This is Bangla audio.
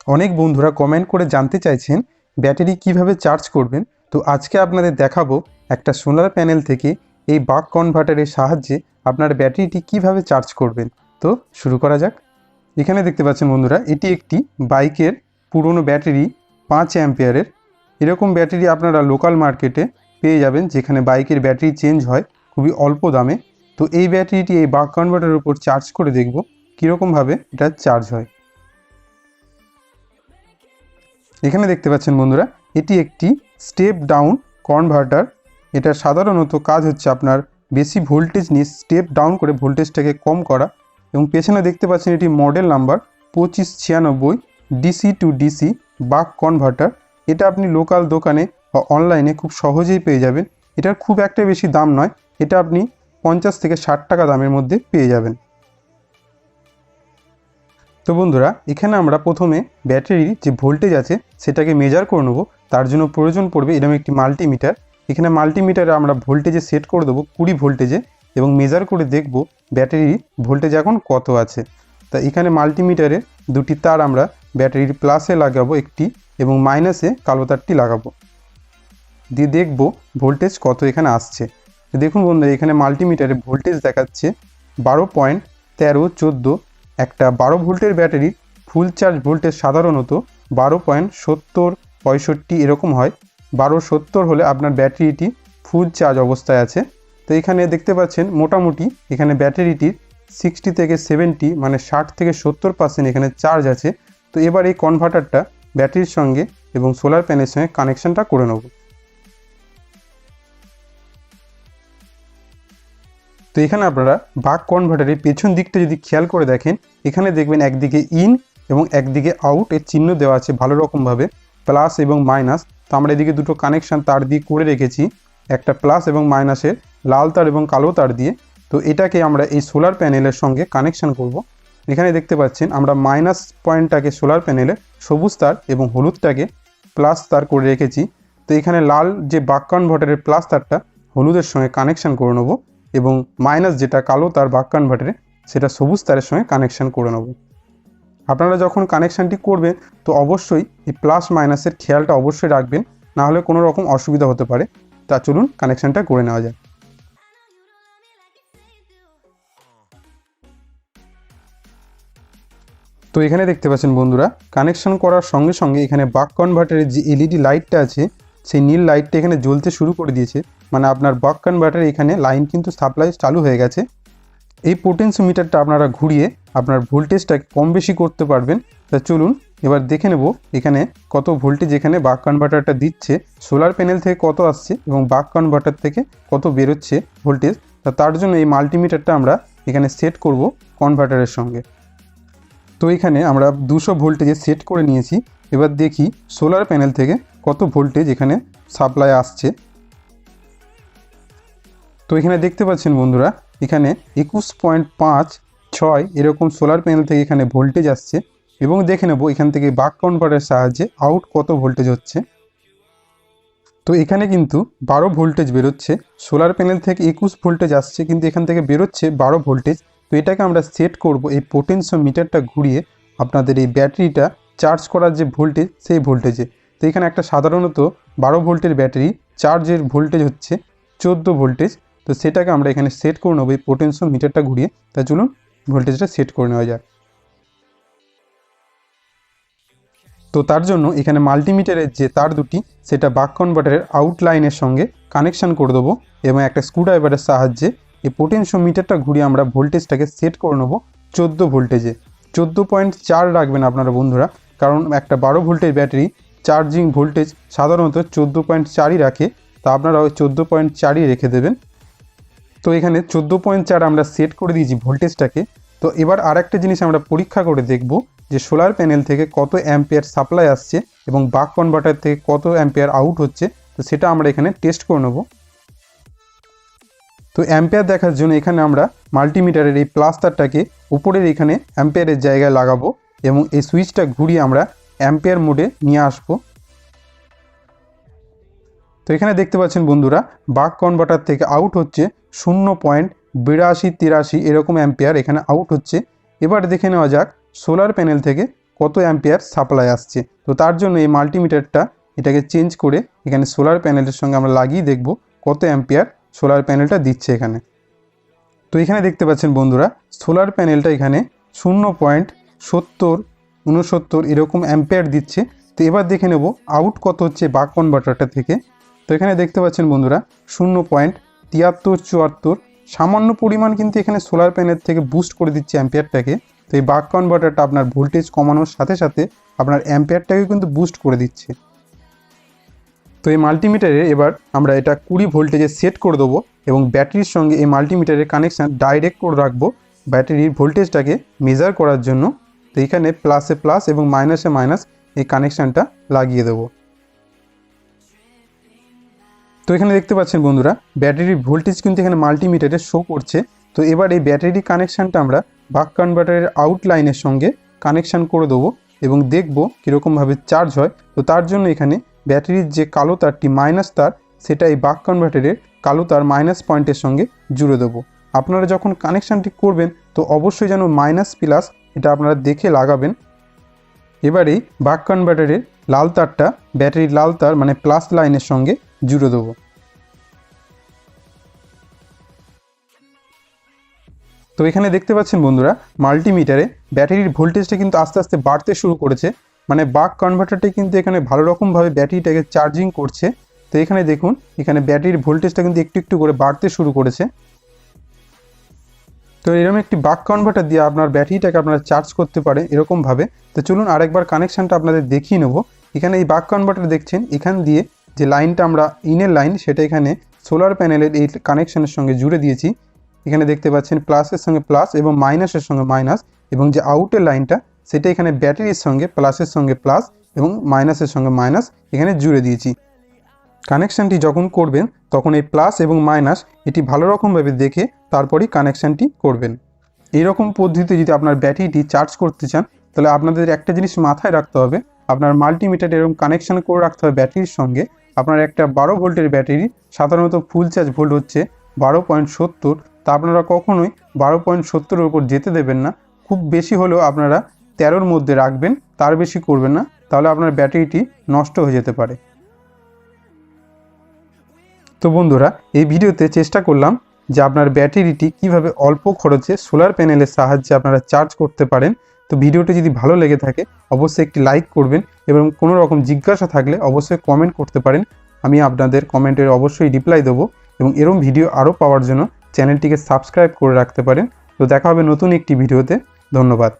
অনেক বন্ধুরা কমেন্ট করে জানতে চাইছেন ব্যাটারি কিভাবে চার্জ করবেন। তো আজকে আপনাদের দেখাবো একটা সোলার প্যানেল থেকে এই বাক কনভার্টারের সাহায্যে আপনার ব্যাটারিটি কিভাবে চার্জ করবেন। তো শুরু করা যাক। এখানে দেখতে পাচ্ছেন বন্ধুরা, এটি একটি বাইকের পুরনো ব্যাটারি 5 অ্যাম্পিয়ারের। এরকম ব্যাটারি আপনারা লোকাল মার্কেটে পেয়ে যাবেন, যেখানে বাইকের ব্যাটারি চেঞ্জ হয় খুবই অল্প দামে। তো এই ব্যাটারিটি এই বাক কনভার্টারের উপর চার্জ করে দেখব কীরকমভাবে এটা চার্জ হয়। এখানে দেখতে পাচ্ছেন বন্ধুরা, এটি একটি স্টেপ ডাউন কনভার্টার। এটা সাধারণত কাজ হচ্ছে আপনার বেশি ভোল্টেজ নিয়ে স্টেপ ডাউন করে ভোল্টেজটাকে কম করা। এবং পেছনে দেখতে পাচ্ছেন এটি model number 2596 DC two DC বাক কনভার্টার। এটা আপনি লোকাল দোকানে বা অনলাইনে খুব সহজেই পেয়ে যাবেন। এটার খুব একটা বেশি দাম নয়, এটা আপনি 50 থেকে 60 টাকা দামের মধ্যে পেয়ে যাবেন। তো বন্ধুরা, এখানে আমরা প্রথমে ব্যাটারির যে ভোল্টেজ আছে সেটাকে মেজার করে নেব। তার জন্য প্রয়োজন পড়বে এরকম একটি মাল্টিমিটার। এখানে মাল্টিমিটারে আমরা ভোল্টেজে সেট করে দেবো 20 ভোল্টেজে এবং মেজার করে দেখব ব্যাটারির ভোল্টেজ এখন কত আছে। তা এখানে মাল্টিমিটারে দুটি তার আমরা ব্যাটারির প্লাসে লাগাবো একটি এবং মাইনাসে কালো তারটি লাগাবো, দিয়ে দেখব ভোল্টেজ কত এখানে আসছে। দেখুন বন্ধুরা, এখানে মাল্টিমিটারে ভোল্টেজ দেখাচ্ছে 12.1314। একটা 12 ভোল্টের ব্যাটারি ফুল চার্জ ভোল্টেজ সাধারণত 12.70-65 এরকম হয়। 12.70 হলে আপনার ব্যাটারিটি ফুল চার্জ অবস্থায় আছে। তো এখানে দেখতে পাচ্ছেন মোটামুটি এখানে ব্যাটারিটির 60 থেকে 70 মানে 60 থেকে 70% এখানে চার্জ আছে। তো এবার এই কনভার্টারটা ব্যাটারির সঙ্গে এবং সোলার প্যানেলের সঙ্গে কানেকশানটা করে নেব। তো এখানে আপনারা বাক কনভার্টারের পেছন দিকটা যদি খেয়াল করে দেখেন, এখানে দেখবেন একদিকে ইন এবং একদিকে আউট এর চিহ্ন দেওয়া আছে ভালো রকমভাবে, প্লাস এবং মাইনাস। তো আমরা এদিকে দুটো কানেকশান তার দিয়ে করে রেখেছি, একটা প্লাস এবং মাইনাসের লাল তার এবং কালো তার দিয়ে। তো এটাকে আমরা এই সোলার প্যানেলের সঙ্গে কানেকশান করব। এখানে দেখতে পাচ্ছেন আমরা মাইনাস পয়েন্টটাকে সোলার প্যানেলে সবুজ তার এবং হলুদটাকে প্লাস তার করে রেখেছি। তো এখানে লাল যে বাক কনভার্টারের প্লাস তারটা হলুদের সঙ্গে কানেকশান করে নেব এবং মাইনাস যেটা কালো তার বাক কনভার্টারে সেটা সবুজ তারের সঙ্গে কানেকশান করে নেব। আপনারা যখন কানেকশানটি করবেন তো অবশ্যই এই প্লাস মাইনাসের খেয়ালটা অবশ্যই রাখবেন, না হলে কোনো রকম অসুবিধা হতে পারে। তা চলুন কানেকশানটা করে নেওয়া যায়। তো এখানে দেখতে পাচ্ছেন বন্ধুরা, কানেকশান করার সঙ্গে সঙ্গে এখানে বাক কনভার্টারের যে এলইডি লাইটটা আছে সেই নীল লাইটটা এখানে জ্বলতে শুরু করে দিয়েছে, মানে আপনার বাক কনভার্টার এখানে লাইন কিন্তু সাপ্লাই চালু হয়ে গেছে। এই পোটেনশিওমিটারটা আপনারা ঘুরিয়ে আপনার ভোল্টেজটাকে কম বেশি করতে পারবেন। তা চলুন এবার দেখে নেব এখানে কত ভোল্টেজ এখানে বাক কনভার্টারটা দিচ্ছে, সোলার প্যানেল থেকে কত আসছে এবং বাক কনভার্টার থেকে কত বেরোচ্ছে ভোল্টেজ। তার জন্য এই মাল্টিমিটারটা আমরা এখানে সেট করব কনভার্টারের সঙ্গে। তো এখানে আমরা 200 ভোল্টেজে সেট করে নিয়েছি। এবার দেখি সোলার প্যানেল থেকে কত ভোল্টেজ এখানে সাপ্লাই আসছে। তো এখানে দেখতে পাচ্ছেন বন্ধুরা, এখানে 21.56 এরকম সোলার প্যানেল থেকে এখানে ভোল্টেজ আসছে এবং দেখে নেব এখান থেকে বাক কনভার্টারের সাহায্যে আউট কত ভোল্টেজ হচ্ছে। তো এখানে কিন্তু 12 ভোল্টেজ বেরোচ্ছে, সোলার প্যানেল থেকে 21 ভোল্টেজ আসছে কিন্তু এখান থেকে বেরোচ্ছে 12 ভোল্টেজ। তো এটাকে আমরা সেট করব এই পোটেনশিওমিটারটা ঘুরিয়ে আপনাদের এই ব্যাটারিটা চার্জ করার যে ভোল্টেজ সেই ভোল্টেজে। তো এখানে একটা সাধারণত 12 ভোল্টের ব্যাটারি চার্জের ভোল্টেজ হচ্ছে 14 ভোল্টেজ। তো সেটাকে আমরা এখানে সেট করে নেব এই পোটেনশিওমিটারটা ঘুরিয়ে। তা চলুন ভোল্টেজটা সেট করে নেওয়া যাক। তো তার জন্য এখানে মাল্টিমিটারের যে তার দুটি সেটা বাক কনভার্টারের আউটলাইনের সঙ্গে কানেকশান করে দেবো এবং একটা স্ক্রুড্রাইভারের সাহায্যে এই পোটেনশিওমিটারটা ঘুরিয়ে আমরা ভোল্টেজটাকে সেট করে নেব 14 ভোল্টেজে। 14.4 রাখবেন আপনারা বন্ধুরা, কারণ একটা 12 ভোল্টের ব্যাটারি চার্জিং ভোল্টেজ সাধারণত 14.4ই রাখে। তা আপনারা ওই 14.4ই রেখে দেবেন। তো এখানে 14.4 আমরা সেট করে দিয়েছি ভোল্টেজটাকে। তো এবার আরেকটা জিনিস আমরা পরীক্ষা করে দেখব যে সোলার প্যানেল থেকে কত অ্যাম্পিয়ার সাপ্লাই আসছে এবং বাক কনভার্টার থেকে কত অ্যাম্পিয়ার আউট হচ্ছে। তো সেটা আমরা এখানে টেস্ট করে নেব। তো অ্যাম্পিয়ার দেখার জন্য এখানে আমরা মাল্টিমিটারের এই প্লাস তারটাকে উপরের এখানে অ্যাম্পিয়ারের জায়গায় লাগাবো এবং এই সুইচটা ঘুরিয়ে আমরা অ্যাম্পিয়ার মোডে নিয়ে আসবো। তো এখানে দেখতে পাচ্ছেন বন্ধুরা, বাক কনভার্টার থেকে আউট হচ্ছে 0.8283 এরকম অ্যাম্পিয়ার এখানে আউট হচ্ছে। এবার দেখে নেওয়া যাক সোলার প্যানেল থেকে কত অ্যাম্পিয়ার সাপ্লাই আসছে। তো তার জন্য এই মাল্টিমিটারটা এটাকে চেঞ্জ করে এখানে সোলার প্যানেলের সঙ্গে আমরা লাগিয়ে দেখব কত অ্যাম্পিয়ার সোলার প্যানেলটা দিচ্ছে এখানে। তো এখানে দেখতে পাচ্ছেন বন্ধুরা, সোলার প্যানেলটা এখানে 0.70-69 এরকম অ্যাম্পিয়ার দিচ্ছে। তো এবার দেখে নেব আউট কত হচ্ছে বাক কনভার্টারটা থেকে। তো এখানে দেখতে পাচ্ছেন বন্ধুরা 0.73-74, সামান্য পরিমাণ কিন্তু এখানে সোলার প্যানেল থেকে বুস্ট করে দিচ্ছে অ্যাম্পিয়ারটাকে। তো এই বাক কনভার্টারটা আপনার ভোল্টেজ কমানোর সাথে সাথে আপনার অ্যাম্পিয়ারটাকে কিন্তু বুস্ট করে দিচ্ছে। তো এই মাল্টিমিটারে এবার আমরা এটা 20 ভোল্টেজে সেট করে দেবো এবং ব্যাটারির সঙ্গে এই মাল্টিমিটারের কানেকশান ডাইরেক্ট করে রাখবো ব্যাটারির ভোল্টেজটাকে মেজার করার জন্য। তো এখানে প্লাসে প্লাস এবং মাইনাসে মাইনাস এই কানেকশানটা লাগিয়ে দেবো। তো এখানে দেখতে পাচ্ছেন বন্ধুরা ব্যাটারির ভোল্টেজ কিন্তু এখানে মাল্টিমিটারে শো করছে। তো এবার এই ব্যাটারি কানেকশানটা আমরা বাক কনভার্টারের আউট লাইনের সঙ্গে কানেকশান করে দেবো এবং দেখব কীরকমভাবে চার্জ হয়। তো তার জন্য এখানে ব্যাটারির যে কালো তারটি মাইনাস তার, সেটা এই বাক কনভার্টারের কালো তার মাইনাস পয়েন্টের সঙ্গে জুড়ে দেবো। আপনারা যখন কানেকশানটি করবেন তো অবশ্যই যেন মাইনাস প্লাস এটা আপনারা দেখে লাগাবেন। এবারে বাক কনভার্টারের লাল তারটা ব্যাটারির লাল তার মানে প্লাস লাইনের সঙ্গে জুড়ে দেবো। তো এখানে দেখতে পাচ্ছেন বন্ধুরা মাল্টিমিটারে ব্যাটারির ভোল্টেজটা কিন্তু আস্তে আস্তে বাড়তে শুরু করেছে, মানে বাক কনভার্টারটা কিন্তু এখানে ভালো রকমভাবে ব্যাটারিটাকে চার্জিং করছে। তো এখানে দেখুন এখানে ব্যাটারির ভোল্টেজটা কিন্তু একটু একটু করে বাড়তে শুরু করেছে। তো এরকম একটি বাক কনভার্টার দিয়ে আপনার ব্যাটারিটাকে আপনারা চার্জ করতে পারে এরকমভাবে। তো চলুন আরেকবার কানেকশানটা আপনাদের দেখিয়ে নেব। এখানে এই বাক কনভার্টার দেখছেন, এখান দিয়ে যে লাইনটা আমরা ইনের লাইন সেটা এখানে সোলার প্যানেলের এই কানেকশানের সঙ্গে জুড়ে দিয়েছি। এখানে দেখতে পাচ্ছেন প্লাসের সঙ্গে প্লাস এবং মাইনাসের সঙ্গে মাইনাস, এবং যে আউটের লাইনটা সেটা এখানে ব্যাটারির সঙ্গে প্লাসের সঙ্গে প্লাস এবং মাইনাসের সঙ্গে মাইনাস এখানে জুড়ে দিয়েছি। কানেকশানটি যখন করবেন তখন এই প্লাস এবং মাইনাস এটি ভালো রকমভাবে দেখে তারপরই কানেকশানটি করবেন। এইরকম পদ্ধতিতে যদি আপনার ব্যাটারিটি চার্জ করতে চান তাহলে আপনাদের একটা জিনিস মাথায় রাখতে হবে, আপনার মাল্টিমিটার এরকম কানেকশান করে রাখতে হবে ব্যাটারির সঙ্গে। আপনার একটা 12 ভোল্টের ব্যাটারি সাধারণত ফুল চার্জ ভোল্ট হচ্ছে 12.70, তা আপনারা কখনোই 12.70-এর উপর যেতে দেবেন না। খুব বেশি হলেও আপনারা 13-র মধ্যে রাখবেন, তার বেশি করবেন না, তাহলে আপনার ব্যাটারিটি নষ্ট হয়ে যেতে পারে। তো বন্ধুরা এই ভিডিওতে চেষ্টা করলাম যে আপনার ব্যাটারিটি কিভাবে অল্প খরচে সোলার প্যানেলের সাহায্যে আপনারা চার্জ করতে পারেন। তো ভিডিওটি যদি ভালো লেগে থাকে অবশ্যই একটি লাইক করবেন এবং কোনো রকম জিজ্ঞাসা থাকলে অবশ্যই কমেন্ট করতে পারেন, আমি আপনাদের কমেন্টের অবশ্যই রিপ্লাই দেবো। এবং এরকম ভিডিও আরও পাওয়ার জন্য চ্যানেলটিকে সাবস্ক্রাইব করে রাখতে পারেন। তো দেখা হবে নতুন একটি ভিডিওতে। ধন্যবাদ।